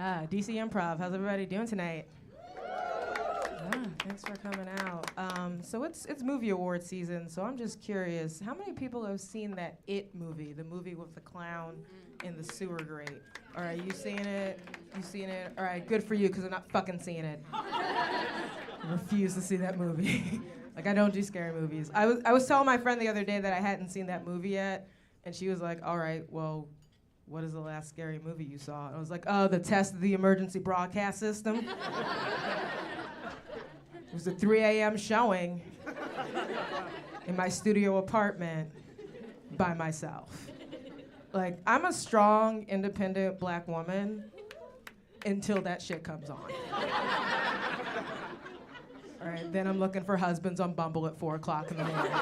DC Improv. How's everybody doing tonight? Thanks for coming out. So it's movie award season, so I'm just curious, how many people have seen that It movie, the movie with the clown in the sewer grate? All right, you seen it? You seen it? All right, good for you, because I'm not fucking seeing it. I refuse to see that movie. Like, I don't do scary movies. I was telling my friend the other day that I hadn't seen that movie yet, and she was like, all right, well, what is the last scary movie you saw? And I was like, oh, The Test of the Emergency Broadcast System. It was a 3 a.m. showing in my studio apartment by myself. Like, I'm a strong, independent black woman until that shit comes on. All right, then I'm looking for husbands on Bumble at 4 o'clock in the morning.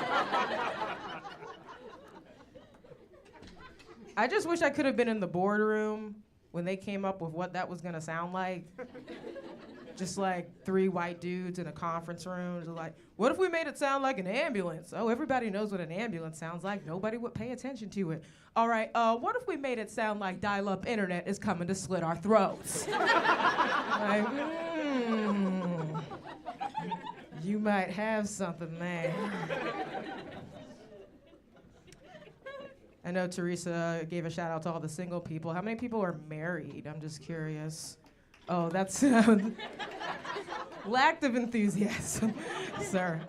I just wish I could have been in the boardroom when they came up with what that was gonna sound like. Just like 3 white dudes in a conference room. Just like, what if we made it sound like an ambulance? Oh, everybody knows what an ambulance sounds like. Nobody would pay attention to it. All right, what if we made it sound like dial-up internet is coming to slit our throats? Like, you might have something there. I know Teresa gave a shout out to all the single people. How many people are married? I'm just curious. Oh, that's lack of enthusiasm, sir.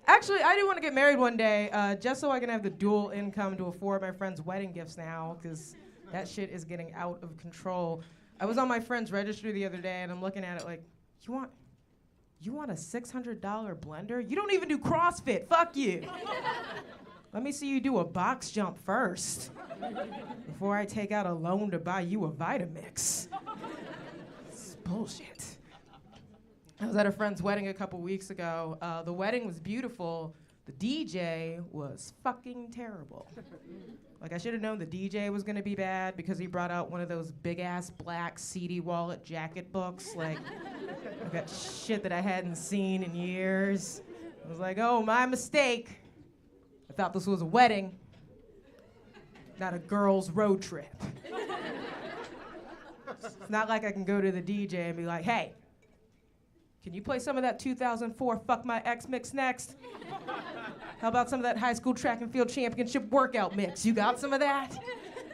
Actually, I do want to get married one day, just so I can have the dual income to afford my friends' wedding gifts now, because that shit is getting out of control. I was on my friend's registry the other day, and I'm looking at it like, you want a $600 blender? You don't even do CrossFit. Fuck you. Let me see you do a box jump first before I take out a loan to buy you a Vitamix. It's bullshit. I was at a friend's wedding a couple weeks ago. The wedding was beautiful. The DJ was fucking terrible. Like, I should have known the DJ was gonna be bad because he brought out one of those big-ass black CD wallet jacket books, like that shit that I hadn't seen in years. I was like, oh, my mistake. I thought this was a wedding, not a girls' road trip. It's not like I can go to the DJ and be like, hey, can you play some of that 2004 Fuck My Ex mix next? How about some of that high school track and field championship workout mix? You got some of that?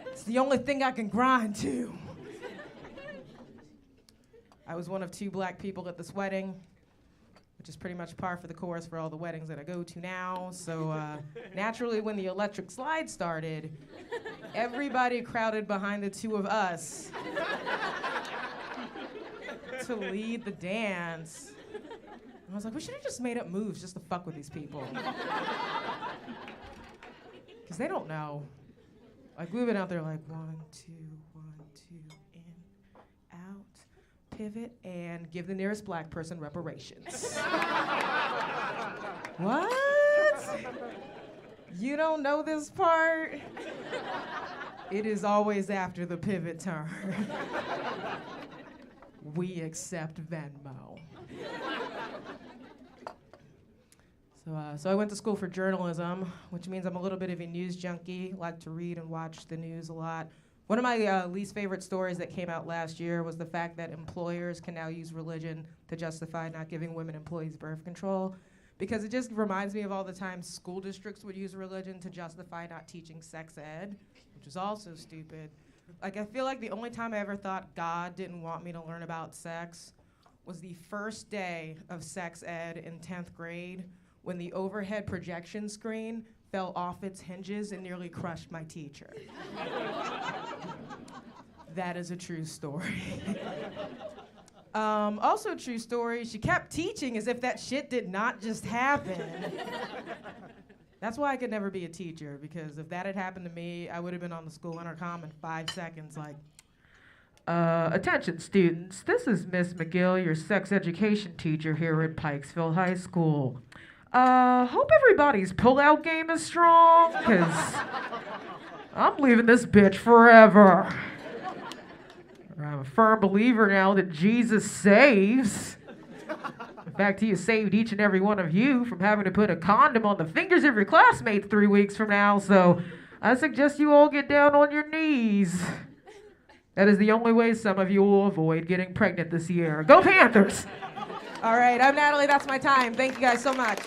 It's the only thing I can grind to. I was one of 2 black people at this wedding, which is pretty much par for the course for all the weddings that I go to now. So naturally, when the electric slide started, everybody crowded behind the 2 of us to lead the dance. And I was like, we should have just made up moves just to fuck with these people. Because they don't know. Like, we've been out there like 1, 2, 1, 2, in, out, pivot, and give the nearest black person reparations. What? You don't know this part? It is always after the pivot turn. We accept Venmo. So I went to school for journalism, which means I'm a little bit of a news junkie, like to read and watch the news a lot. One of my least favorite stories that came out last year was the fact that employers can now use religion to justify not giving women employees birth control, because it just reminds me of all the times school districts would use religion to justify not teaching sex ed, which is also stupid. Like, I feel like the only time I ever thought God didn't want me to learn about sex was the first day of sex ed in 10th grade, when the overhead projection screen fell off its hinges and nearly crushed my teacher. That is a true story. Also a true story, she kept teaching as if that shit did not just happen. That's why I could never be a teacher, because if that had happened to me, I would have been on the school intercom in 5 seconds like, attention students, this is Miss McGill, your sex education teacher here at Pikesville High School. Hope everybody's pull-out game is strong, because I'm leaving this bitch forever. I'm a firm believer now that Jesus saves. In fact, he has saved each and every one of you from having to put a condom on the fingers of your classmates 3 weeks from now, so I suggest you all get down on your knees That is the only way some of you will avoid getting pregnant this year. Go Panthers! All right, I'm Natalie. That's my time. Thank you guys so much.